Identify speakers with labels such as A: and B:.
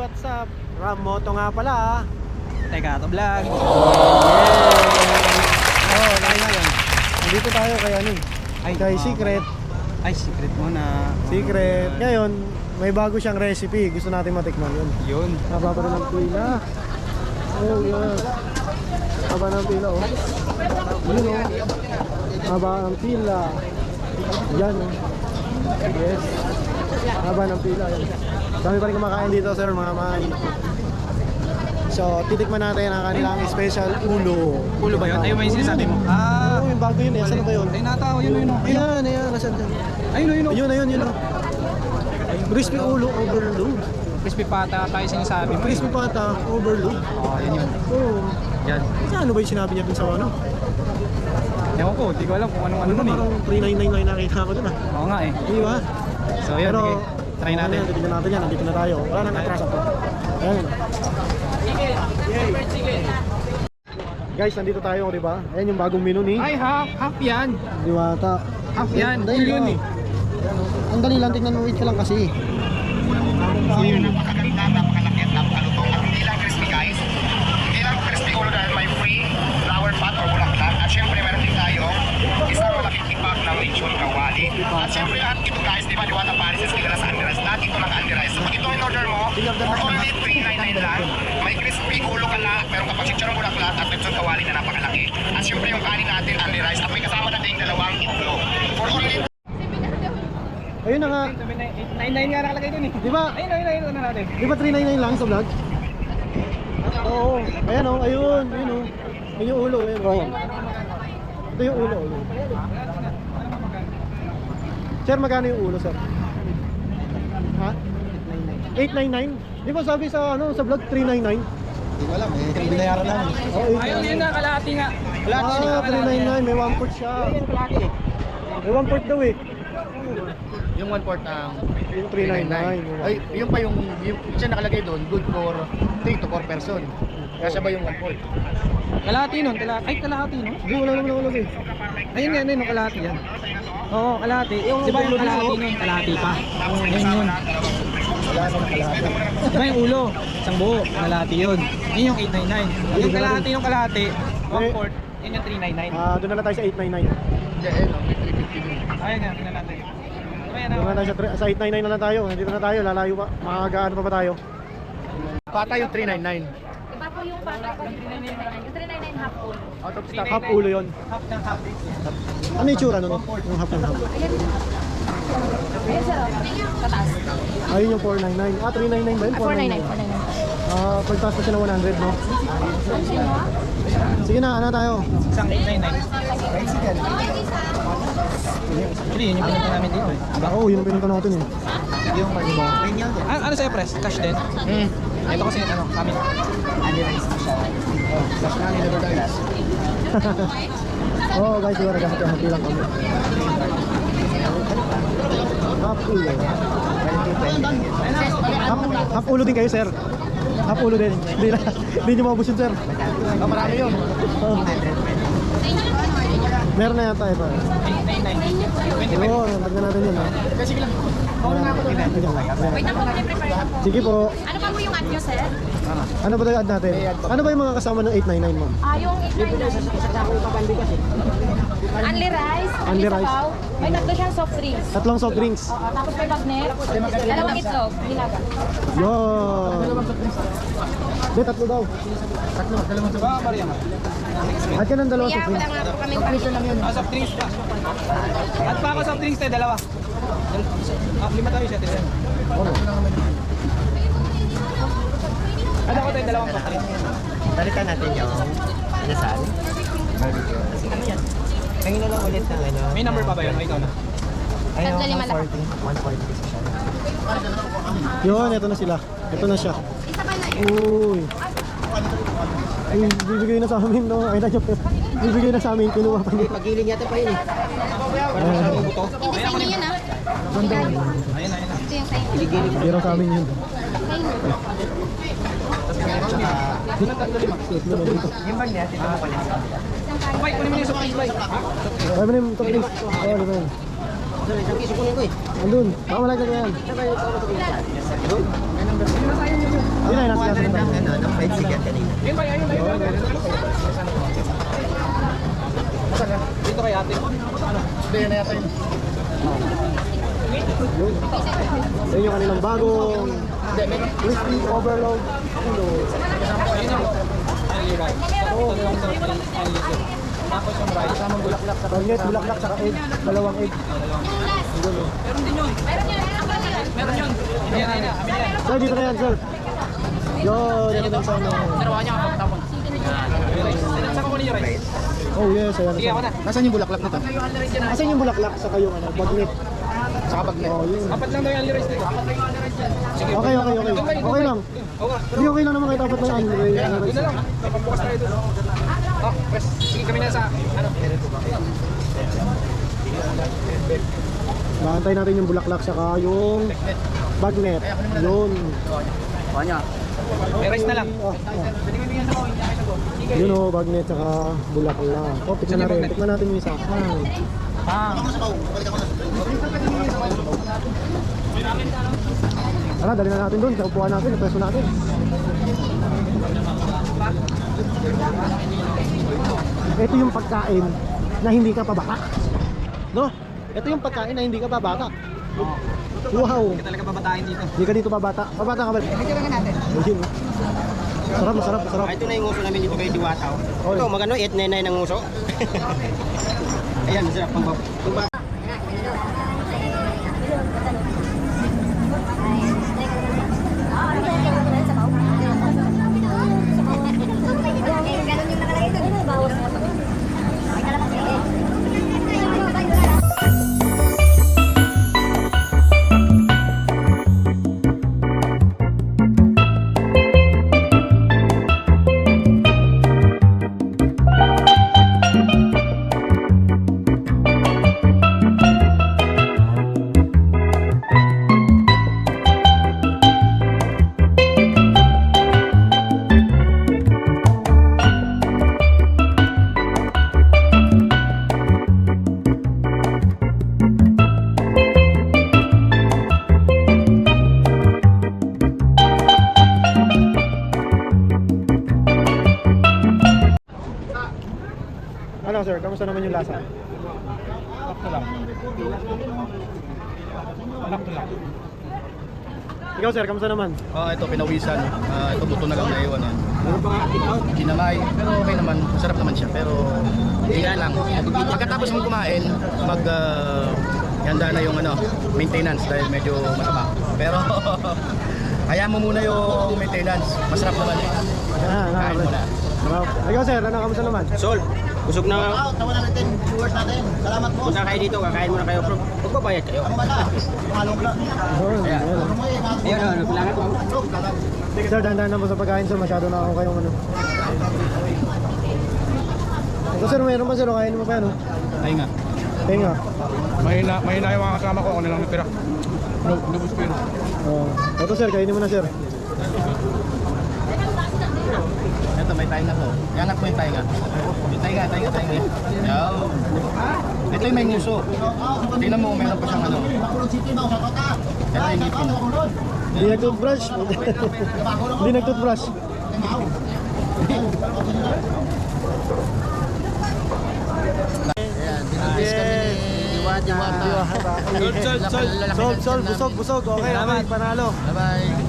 A: what's up? Ram Moto nga pala ah.
B: Teka, to vlog.
A: Oh, lain na yan. Nandito tayo kay ano kay Secret.
B: Ay, secret muna.
A: Secret. Ngayon, may bago siyang recipe. Gusto natin matikman yun.
B: Yun.
A: Haba pa rin ang pila. Oh, yes. Haba ng pila, oh. Yun, oh. Haba ng pila. Yan, oh. Yes. Haba ng pila, yan. Dami pa rin kumakain dito, sir, mga man. So, titikman natin ang kanilang special ulo.
B: Ulo ba yun? Ayun ba yung sinasabi mo?
A: Oo, yung bago yun, eh. Saan ba yun?
B: Ay, natao. Yun.
A: Ayan, ayan. Nasaan dyan?
B: Ayun.
A: Ayun, oh. Crispy ulo overload.
B: Crispy pata tayo sinasabi mo.
A: Crispy pata overload.
B: Oo, yun.
A: Oo.
B: Yan.
A: Ano ba yung sinabi niya dun sa ano?
B: Ewan ko, di ko alam kung anong ano nun eh.
A: Parang 399 na nakita ko dun ah.
B: Oo nga eh.
A: Di ba?
B: So yun,
A: Pero,
B: sige. Try natin.
A: Titignan natin yan. Nandito na tayo. Wala nang atrasa to. Ayan. Guys, nandito tayo, di ba? Ayan yung bagong menu ni
B: Ay, half yan.
A: Diwata.
B: Half yan.
A: Dahil
B: Yun eh.
A: Ang dali lang, tignan mo, wait ka lang kasi.
C: Napakaganda, napakalaki at napakalutong. At hindi lang crispy guys. Hindi lang crispy ulo dahil may free flower pot or bulaklak. At syempre meron din tayo isang malaking ipak na lechon kawali. At syempre lahat ito guys, di ba Diwata Paris is kilala sa Andirais. Lahat ito naka-Andirais. So pag ito in order mo, for only 399 lang, may crispy ulo ka na, meron kapag chicharon bulaklak at lechon kawali na napakalaki. At syempre yung kanin natin, Andirais. At may kasama natin dalawang itlog. For only
A: Ayun na nga.
B: 99 nga nakalagay dun eh.
A: Di ba?
B: Ayun na natin.
A: Di ba 399 lang sa vlog? Oo. Ayan o, ayun. Ayun o. Ayun yung ulo. Ayun o. Ito yung ulo. Sir, magkano yung ulo, sir? Ha? 899? Di ba sabi sa ano sa vlog 399?
C: Hindi ko alam eh, binayaran namin.
A: Oh,
B: Ayun, yun na, kalahati nga.
A: Ah, 399. May 1/4 siya. May 1/4 daw eh.
C: Yung 1/4 ang
A: Yung 399.
C: Ay, yung pa yung siya nakalagay doon, good for 3 to 4 person. Kasi ba yung 1/4?
B: Kalahati nun. Ay, kalahati nun.
A: Hindi, wala naman ako lagi.
B: Ayun yan, kalahati yan. Oo, kalahati. Di ba yung kalahati nun? Kalahati pa. Yun. Di ba yung ulo? Isang buo, kalahati yun. Yun yung 899. Yung kalahati ng kalahati, 1/4, yun yung 399.
A: Ah, doon na lang tayo sa 899.
C: Yeah, eh, no, may 350 din.
B: Ayun nga, tingnan natin. Ayan
A: Doon na tayo sa 899 na lang tayo. Nandito na tayo, lalayo pa. Makakagaan pa ba tayo?
C: Pata yung 399.
D: Iba po yung pata ko, yung 399 half full.
C: Out of stock.
A: Half ulo yun.
B: Half ng half.
A: Ano yung tsura nun? Yung half ng half.
D: Ayan sir, kataas.
A: Ayun yung 499. Ah, 399 ba yun?
D: 499.
A: Ah, pagtaas pa siya ng 100, no? Sige na, ano tayo?
B: Isang 899. Actually, yun yung pinunta namin dito eh.
A: Oo, yun ang pinunta natin eh.
B: Yung ano sa'yo, press? Cash din? Ito kasi ano, kami.
A: Oo guys, diba nagkakati lang kami. Half ulo. Half ulo din kayo, sir. Half ulo din. Hindi nyo maubos yun, sir.
C: Marami yun.
A: Oo. Meron na yata ito.
B: 899.
A: Oo, tagnan natin yun.
C: Sige lang.
D: Wait na po, prepare na po.
A: Sige po.
D: Ano pa po yung ad nyo sir?
A: Ano ba yung ad natin? Ano ba yung mga kasama ng 899 mo?
D: Yung 899. Only rice,
A: Only rice.
D: sabaw. May tatlo siyang soft drinks.
A: Tatlong soft drinks.
D: Oo, tapos may bagnet. Dalawang itlog, nilaga.
A: Yun. Hindi, tatlo daw.
B: Ba, Maria?
A: At yan ang dalawang
D: Kaya
A: soft
D: wala
A: drinks.
D: nga po kaming pamilya.
B: Soft drinks pa. At pa ako soft drinks tayo, dalawa. Lima tayo siya, tiyan. Ano ko tayo, dalawang soft drinks.
E: Balikan natin yung inasal. Barbecue. Ano yan? Ngayon na lang ulit ng ano.
B: May number pa ba yun? O ikaw na.
E: Ayun,
D: Tatlo, lima lang.
E: 140 special.
A: Yun, ito na sila. Ito na siya.
D: Isa pa na yun.
A: Uy. Uy, bibigay na sa amin, no? Ay, na bibigay na sa amin, kinuha pa niya.
E: Pagiling yata pa yun eh.
D: Hindi sa inyo yun ah.
B: Ayun.
D: Ito yung sa inyo.
A: Biro sa amin yun.
D: Sa inyo.
E: Yung bag niya, ito mo pala.
D: Isang kain.
B: Bay, kunin mo yung soft drinks, bay.
A: Ay, manim, top drinks. Oo, di ba yun?
E: Isang kiso kunin ko eh.
A: Andun. Baka malagay ka yan.
E: rin ng ano, ng fried chicken kanina.
B: Dito kay ate.
A: Yan yung kanilang bagong crispy overload.
B: Tapos yung rice.
A: Kasamang bulaklak sa bagnet, bulaklak sa egg, dalawang egg.
B: Meron yun. Ayan.
A: Sir, dito na yan, sir. Yun, ito na sa ano.
B: Dalawa niya kapag tapon. Saan ko kunin yung rice?
A: Oh yes, ayan.
B: Sige ako na.
E: Nasaan yung bulaklak nito?
A: Asan yung bulaklak sa kayong ano, bagnet?
E: Saka bagnet.
A: Oh, yun.
B: Apat lang daw yung rice dito. Sige.
A: Okay. Okay lang. Hindi okay lang naman kahit apat na ano.
B: Doon na lang. Pagbukas tayo doon. Oh, press. Sige kami na sa ano.
A: Baantay natin yung bulaklak saka yung bagnet. Yun.
B: May rice na lang.
A: Yun o, bagnet saka bulaklak. Oh, tikman natin. Tikman natin yung isa. Tara, dali na natin doon. Sa upuan natin, sa peso natin. Ito yung pagkain na hindi ka pabata. No? Ito yung pagkain na hindi ka pabata. Wow!
B: Hindi talaga babatain dito.
A: Hindi ka dito pabata. Pabata ka ba? Ayun. Masarap.
E: Ito na yung nguso namin dito kay Diwataw.
A: Oy.
E: Ito, magano, 899 ang nguso. Ayan, masarap pang
D: Ganun yung nakalagay doon. Bawas mo. May kalabas yun.
A: Ano sir, kamusta naman yung lasa?
B: Sakto lang. Sakto lang.
A: Ikaw sir, kamusta naman?
E: ito pinawisan. Ito buto na lang naiwan yan. Kinamay, pero okay naman. Masarap naman siya, pero higa lang. Pagkatapos mong kumain, handa na yung maintenance dahil medyo masama. Pero hayaan mo muna yung maintenance. Masarap naman eh. Kain mo na.
A: Ikaw sir, ano kamusta naman?
E: Sol, busog na. Tawa na natin, viewers natin. Salamat po. Punta kayo dito, kakain muna kayo. Magbabayad kayo. Ayan, kailangan ko.
A: Sir, dahan-dahan na po sa pagkain sir, masyado na ako kayong ano. Ito sir, mayroon ba sir? Kain mo pa yan oh.
E: Ay nga.
A: Tenga.
B: Mahina yung mga kasama ko. Ano lang natira. Lubos ko yun.
A: Ito sir, kainin mo na sir.
E: Ito, may tainga ko. Yanap mo yung tainga. Yung tainga. Yaw. Ito yung may nguso. Tingnan mo, meron pa siyang ano. Ito yung ngipin.
A: Hindi nag-toothbrush. Hindi nag-toothbrush.
E: Diwata.
A: Sol, busog. Okay, panalo.
E: Bye-bye.